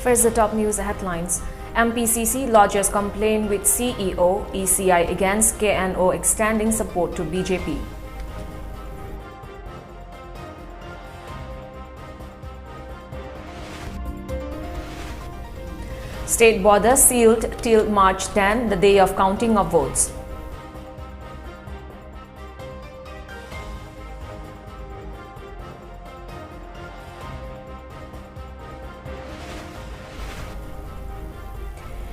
First, the top news headlines. MPCC lodges complaint with CEO, ECI against KNO extending support to BJP. State border sealed till March 10, the day of counting of votes.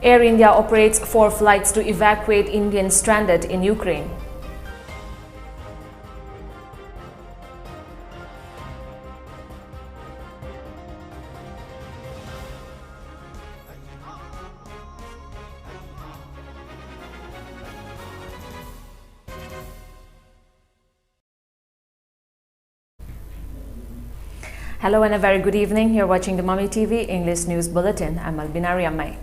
Air India operates 4 flights to evacuate Indians stranded in Ukraine. Hello and a very good evening. You're watching the Mami TV English News Bulletin. I'm ALBINA RIAMEI.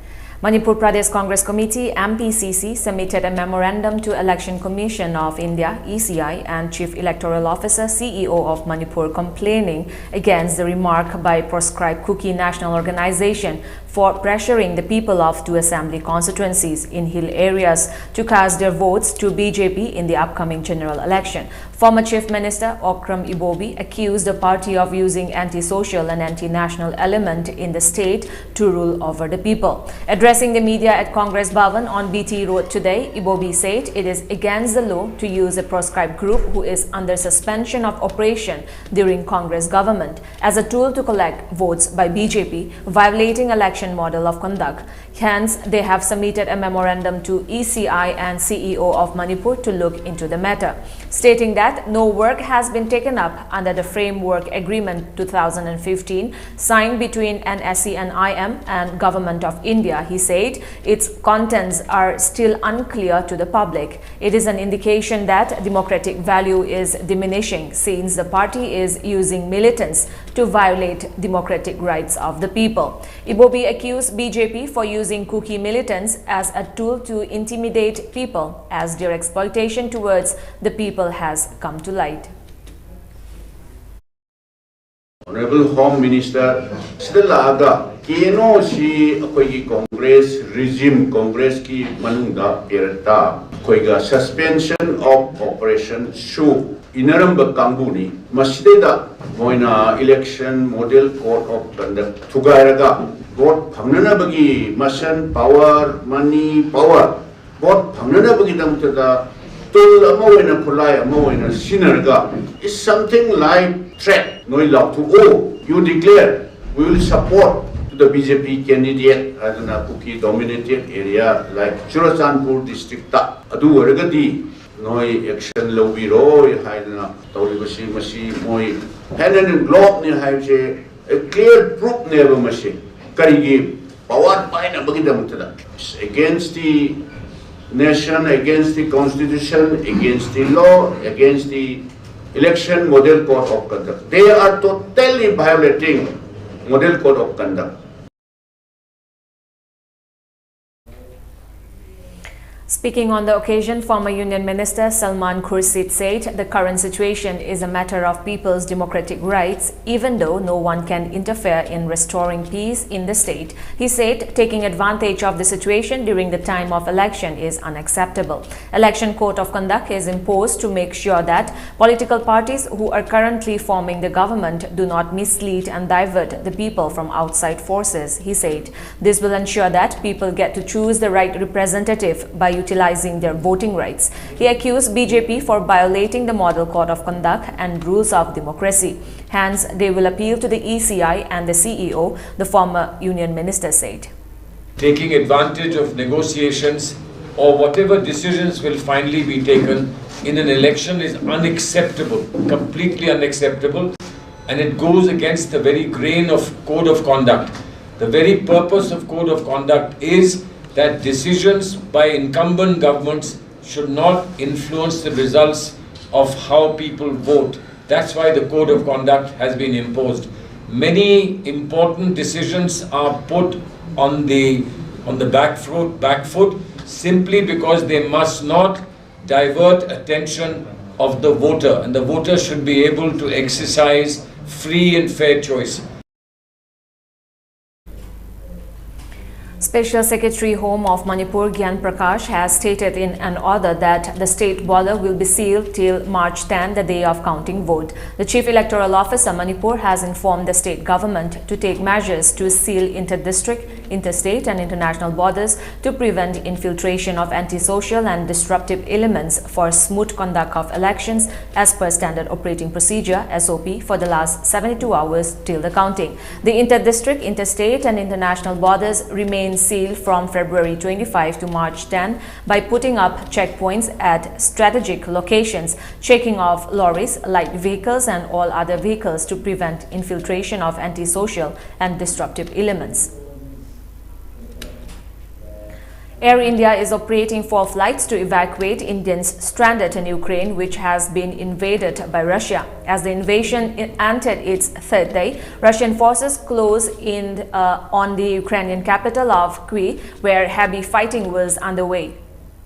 Manipur Pradesh Congress Committee MPCC submitted a memorandum to Election Commission of India ECI and Chief Electoral Officer CEO of Manipur complaining against the remark by proscribed Kuki National Organization for pressuring the people of 2 assembly constituencies in hill areas to cast their votes to BJP in the upcoming general election. Former Chief Minister Okram Ibobi accused the party of using anti-social and anti-national element in the state to rule over the people. Addressing the media at Congress Bhavan on BT Road today, Ibobi said it is against the law to use a proscribed group who is under suspension of operation during Congress government as a tool to collect votes by BJP, violating election model of conduct. Hence, they have submitted a memorandum to ECI and CEO of Manipur to look into the matter, stating that no work has been taken up under the Framework Agreement 2015 signed between NSC and IM and Government of India. He said its contents are still unclear to the public. It is an indication that democratic value is diminishing since the party is using militants to violate democratic rights of the people. Ibobi accused BJP for using Kuki militants as a tool to intimidate people as their exploitation towards the people has come to light. Honorable Home Minister, Stella KNO si akoigi Congress regime Congress ki manungda perta akoiga suspension of operation show inaramba kambuni masida moina election model code of conduct thugairaga vote phamnana bagi mission power money power vote phamnana bagi damtada tool amoina khulai amoina sinarga is something like threat noi love to you declare we will support the BJP candidate as an Kuki dominated area like Churachandpur district adu waragadi noi action lobiro haidana tawlibasi masi moi hanan block ni haije a clear proof never masi karigi power paina bagidam tada against the nation, against the constitution, against the law, against the election model code of conduct. They are totally violating model code of conduct. Speaking on the occasion, former Union Minister Salman Khurshid said the current situation is a matter of people's democratic rights, even though no one can interfere in restoring peace in the state. He said taking advantage of the situation during the time of election is unacceptable. Election Code of Conduct is imposed to make sure that political parties who are currently forming the government do not mislead and divert the people from outside forces. He said this will ensure that people get to choose the right representative by utilizing their voting rights. He accused BJP for violating the Model Code of Conduct and rules of democracy. Hence, they will appeal to the ECI and the CEO, the former Union Minister said. Taking advantage of negotiations or whatever decisions will finally be taken in an election is unacceptable, completely unacceptable, and it goes against the very grain of Code of Conduct. The very purpose of Code of Conduct is that decisions by incumbent governments should not influence the results of how people vote. That's why the Code of Conduct has been imposed. Many important decisions are put on the back foot simply because they must not divert attention of the voter, and the voter should be able to exercise free and fair choice. Special Secretary Home of Manipur Gyan Prakash has stated in an order that the state border will be sealed till March 10, the day of counting vote. The Chief Electoral Officer Manipur has informed the state government to take measures to seal inter-district, interstate and international borders to prevent infiltration of antisocial and disruptive elements for smooth conduct of elections as per Standard Operating Procedure (SOP) for the last 72 hours till the counting. The inter-district, interstate and international borders remain sealed from February 25 to March 10 by putting up checkpoints at strategic locations, checking off lorries, light vehicles and all other vehicles to prevent infiltration of antisocial and disruptive elements. Air India is operating 4 flights to evacuate Indians stranded in Ukraine, which has been invaded by Russia. As the invasion entered its 3rd day, Russian forces closed in on the Ukrainian capital of Kyiv, where heavy fighting was underway.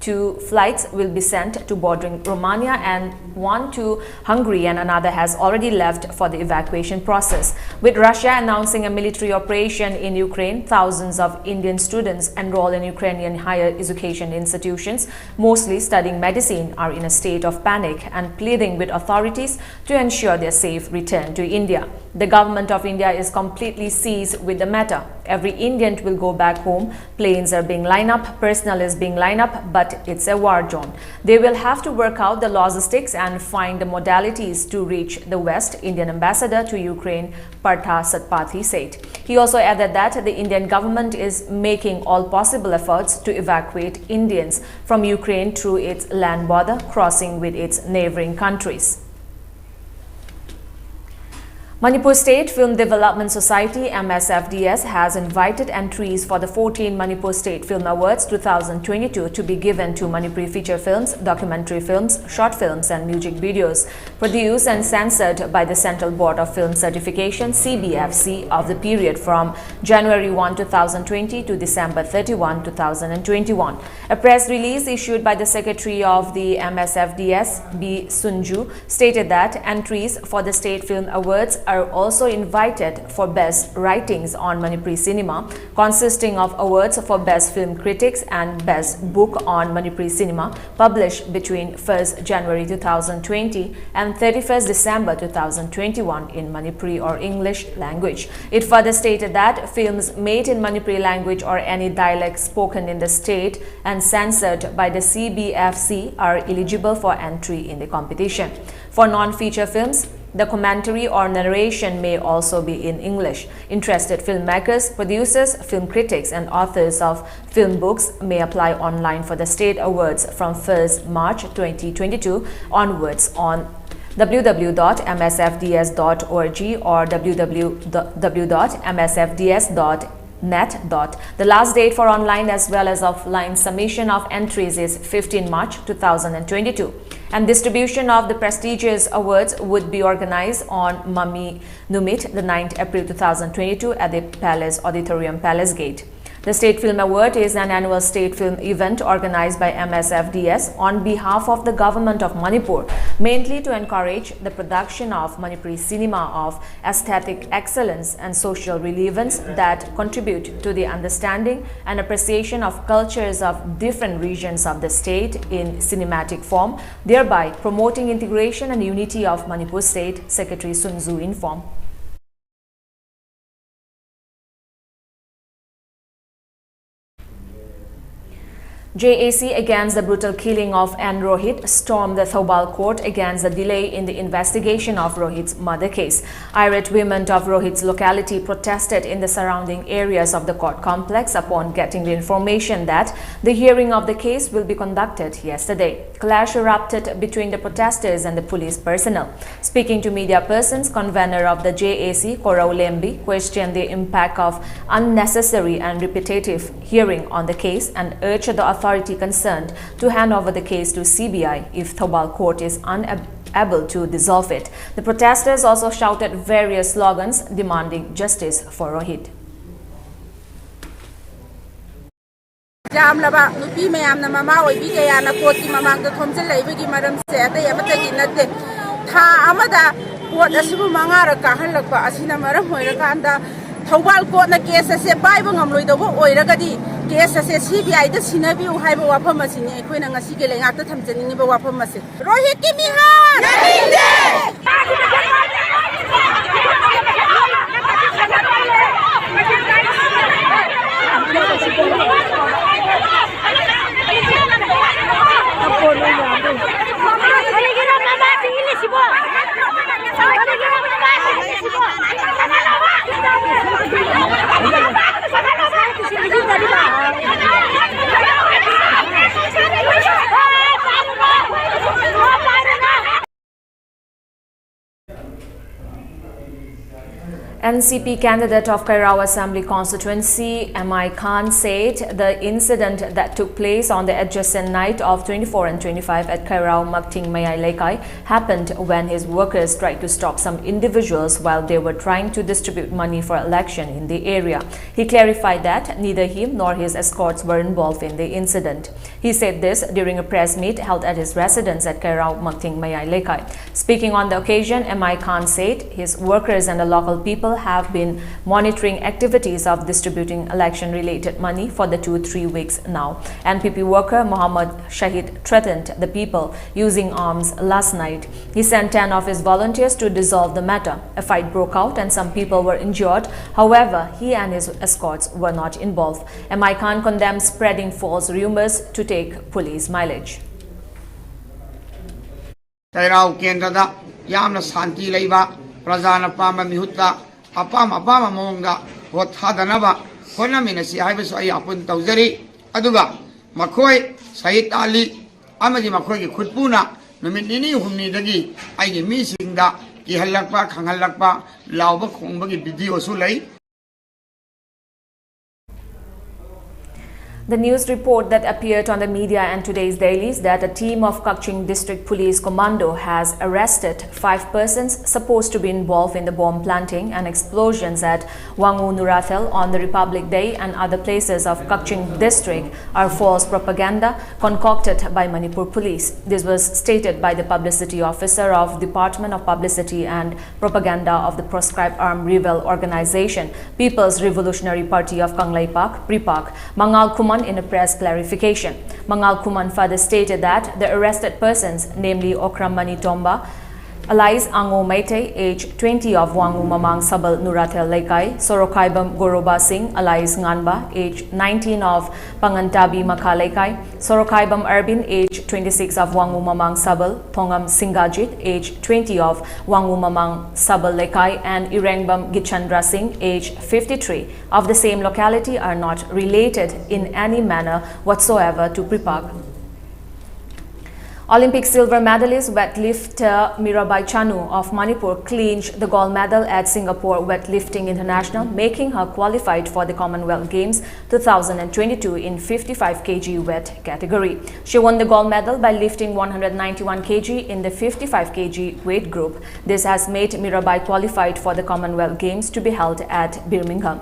2 flights will be sent to bordering Romania and 1 to Hungary, and another has already left for the evacuation process. With Russia announcing a military operation in Ukraine, thousands of Indian students enrolled in Ukrainian higher education institutions, mostly studying medicine, are in a state of panic and pleading with authorities to ensure their safe return to India. The government of India is completely seized with the matter. Every Indian will go back home. Planes are being lined up, personnel is being lined up, but it's a war zone. They will have to work out the logistics and find the modalities to reach the West, Indian ambassador to Ukraine, Partha Satpathy said. He also added that the Indian government is making all possible efforts to evacuate Indians from Ukraine through its land border, crossing with its neighboring countries. Manipur State Film Development Society (MSFDS) has invited entries for the 14 Manipur State Film Awards 2022 to be given to Manipuri feature films, documentary films, short films and music videos produced and censored by the Central Board of Film Certification (CBFC) of the period from January 1, 2020 to December 31, 2021. A press release issued by the Secretary of the MSFDS, B. Sunju, stated that entries for the State Film Awards are also invited for Best Writings on Manipuri Cinema, consisting of awards for Best Film Critics and Best Book on Manipuri Cinema, published between 1st January 2020 and 31st December 2021 in Manipuri or English language. It further stated that films made in Manipuri language or any dialect spoken in the state and censored by the CBFC are eligible for entry in the competition. For non-feature films, the commentary or narration may also be in English. Interested filmmakers, producers, film critics and authors of film books may apply online for the state awards from 1st March 2022 onwards on www.msfds.org or www.msfds.net. The last date for online as well as offline submission of entries is 15 March 2022. And distribution of the prestigious awards would be organized on Mami Numit, the 9th April 2022 at the Palace Auditorium, Palace Gate. The State Film Award is an annual state film event organized by MSFDS on behalf of the government of Manipur, mainly to encourage the production of Manipuri cinema of aesthetic excellence and social relevance that contribute to the understanding and appreciation of cultures of different regions of the state in cinematic form, thereby promoting integration and unity of Manipur State, Secretary Sun Tzu informed. JAC against the brutal killing of N. Rohit stormed the Thobal court against the delay in the investigation of Rohit's murder case. Irate women of Rohit's locality protested in the surrounding areas of the court complex upon getting the information that the hearing of the case will be conducted yesterday. Clash erupted between the protesters and the police personnel. Speaking to media persons, convener of the JAC, Korau Lembi, questioned the impact of unnecessary and repetitive hearing on the case and urged the authority concerned to hand over the case to CBI if Thobal court is unable to dissolve it. The protesters also shouted various slogans demanding justice for Rohit. Jamlaba nupi mayamna mama oibi kayana court ki mamangda thomjal laibagi maram se atai amatagi natte tha amada court asibu mangara kahalakpa asina maram hoirakanda Thawal court na case ase pai ba ngam loi do bo oiragadi case ase CBI da sinabi u hai ba wafam asini aikoina ngasi ke lenga ta thamjani ba wafam ase Rohit ki mihar yaminde NCP candidate of Kairao Assembly constituency, MI Khan, said the incident that took place on the adjacent night of 24 and 25 at Kairao Makting Mayai Lekai happened when his workers tried to stop some individuals while they were trying to distribute money for election in the area. He clarified that neither him nor his escorts were involved in the incident. He said this during a press meet held at his residence at Kairao Makting Mayai Lekai. Speaking on the occasion, MI Khan said his workers and the local people have been monitoring activities of distributing election-related money for the 2-3 weeks now. NPP worker Muhammad Shahid threatened the people using arms last night. He sent 10 of his volunteers to dissolve the matter. A fight broke out and some people were injured. However, he and his escorts were not involved. MI Khan condemns spreading false rumors to take police mileage. Kairao Kendra Yamna Santi Leva Prazana Pama Mihutta Apama Monga what Hadanava Honaminasi Ibis Ayapun Tauzeri Aduga Makoi Said Ali Amadi Makoi Kutpuna Numini Humidagi I missing the Kihalakpa Kangalakpa Lauba Kumbagi Bidio Sulay. The news report that appeared on the media and today's dailies that a team of Kaching District Police Commando has arrested 5 persons supposed to be involved in the bomb planting and explosions at Wangu Nurathel on the Republic Day and other places of Kaching District are false propaganda concocted by Manipur Police. This was stated by the publicity officer of Department of Publicity and Propaganda of the proscribed armed rebel organization People's Revolutionary Party of Kanglaipak, PRIPAK, Mangal Kuman in a press clarification. Mangal Kuman further stated that the arrested persons, namely Okramani Tomba, alias Ango Maite, age 20 of Wangu Mamang Sabal Nurathel Lekai, Sorokaibam Goroba Singh, alias Nganba, age 19 of Pangantabi Maka Lekai, Sorokaibam Arbin, age 26 of Wangu Mamang Sabal, Pongam Singajit, age 20 of Wangu Mamang Sabal Lekai, and Irengbam Gichandra Singh, age 53 of the same locality are not related in any manner whatsoever to Pripak. Olympic silver medalist weightlifter Mirabai Chanu of Manipur clinched the gold medal at Singapore Weightlifting International, making her qualified for the Commonwealth Games 2022 in 55 kg weight category. She won the gold medal by lifting 191 kg in the 55 kg weight group. This has made Mirabai qualified for the Commonwealth Games to be held at Birmingham.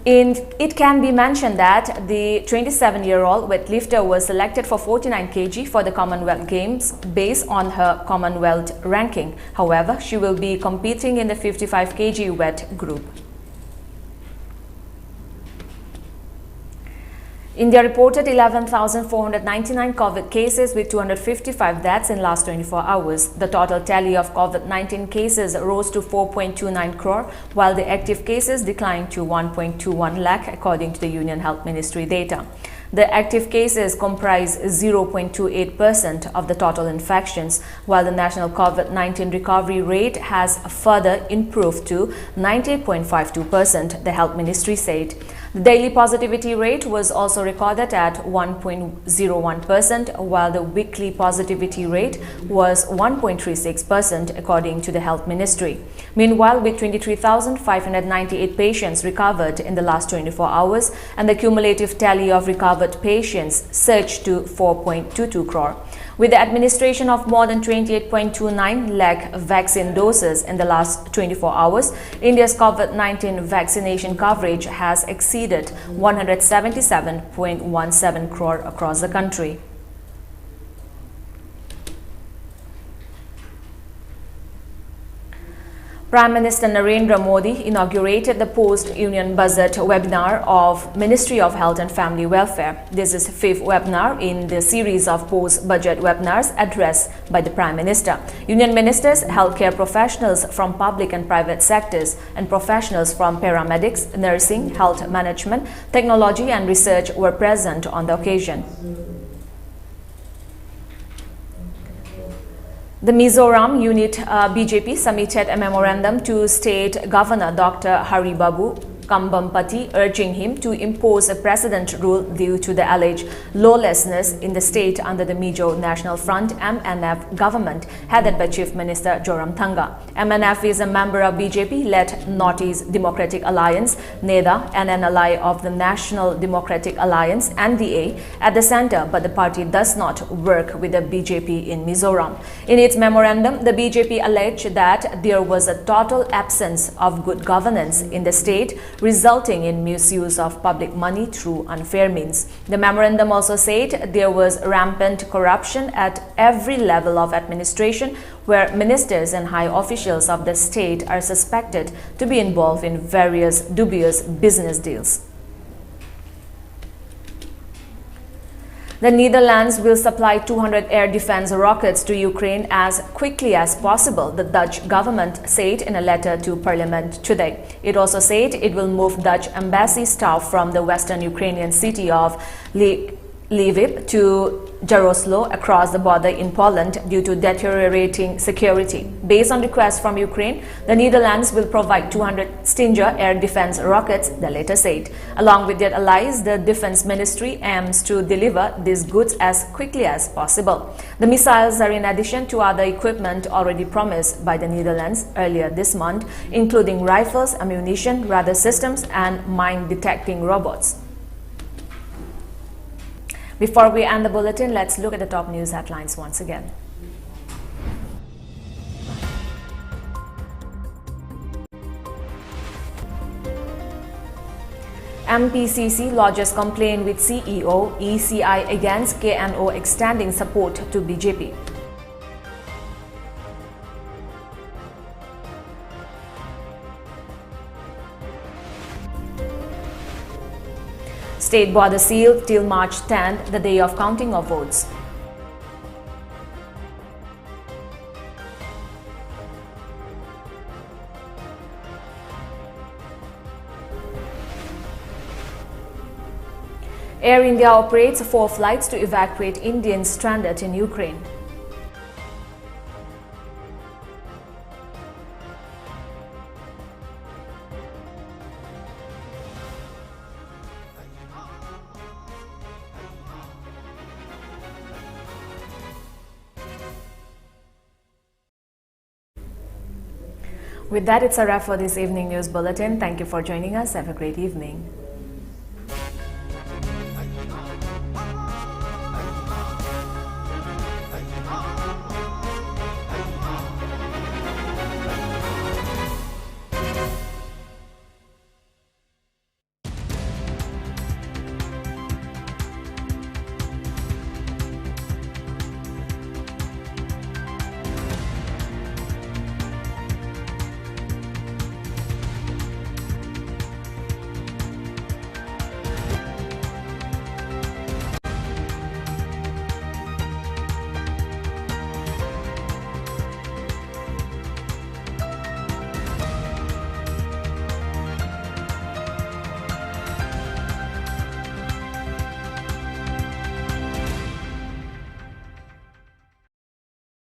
It can be mentioned that the 27-year-old weightlifter was selected for 49 kg for the Commonwealth Games based on her Commonwealth ranking. However, she will be competing in the 55 kg weight group. India reported 11,499 COVID cases with 255 deaths in last 24 hours. The total tally of COVID-19 cases rose to 4.29 crore, while the active cases declined to 1.21 lakh, according to the Union Health Ministry data. The active cases comprise 0.28% of the total infections, while the national COVID-19 recovery rate has further improved to 90.52%, the Health Ministry said. The daily positivity rate was also recorded at 1.01%, while the weekly positivity rate was 1.36%, according to the Health Ministry. Meanwhile, with 23,598 patients recovered in the last 24 hours, and the cumulative tally of recovered patients surged to 4.22 crore. With the administration of more than 28.29 lakh vaccine doses in the last 24 hours, India's COVID-19 vaccination coverage has exceeded 177.17 crore across the country. Prime Minister Narendra Modi inaugurated the post-Union Budget webinar of Ministry of Health and Family Welfare. This is the fifth webinar in the series of post-budget webinars addressed by the Prime Minister. Union ministers, healthcare professionals from public and private sectors, and professionals from paramedics, nursing, health management, technology and research were present on the occasion. The Mizoram unit BJP submitted a memorandum to State Governor Dr. Haribabu Kambampati, urging him to impose a precedent rule due to the alleged lawlessness in the state under the Mizo National Front MNF government headed by Chief Minister Joramthanga. MNF is a member of BJP-led Northeast Democratic Alliance, NEDA, and an ally of the National Democratic Alliance, NDA, at the center, but the party does not work with the BJP in Mizoram. In its memorandum, the BJP alleged that there was a total absence of good governance in the state, resulting in misuse of public money through unfair means. The memorandum also said there was rampant corruption at every level of administration, where ministers and high officials of the state are suspected to be involved in various dubious business deals. The Netherlands will supply 200 air defense rockets to Ukraine as quickly as possible, the Dutch government said in a letter to Parliament today. It also said it will move Dutch embassy staff from the western Ukrainian city of Lviv to Jaroslo across the border in Poland due to deteriorating security. Based on requests from Ukraine, the Netherlands will provide 200 Stinger air defense rockets, the letter said. Along with their allies, the Defense Ministry aims to deliver these goods as quickly as possible. The missiles are in addition to other equipment already promised by the Netherlands earlier this month, including rifles, ammunition, radar systems, and mine-detecting robots. Before we end the bulletin, let's look at the top news headlines once again. MPCC lodges complaint with CEO ECI against KNO extending support to BJP. State border sealed till March 10th, the day of counting of votes. Air India operates 4 flights to evacuate Indians stranded in Ukraine. With that, it's a wrap for this evening news bulletin. Thank you for joining us. Have a great evening.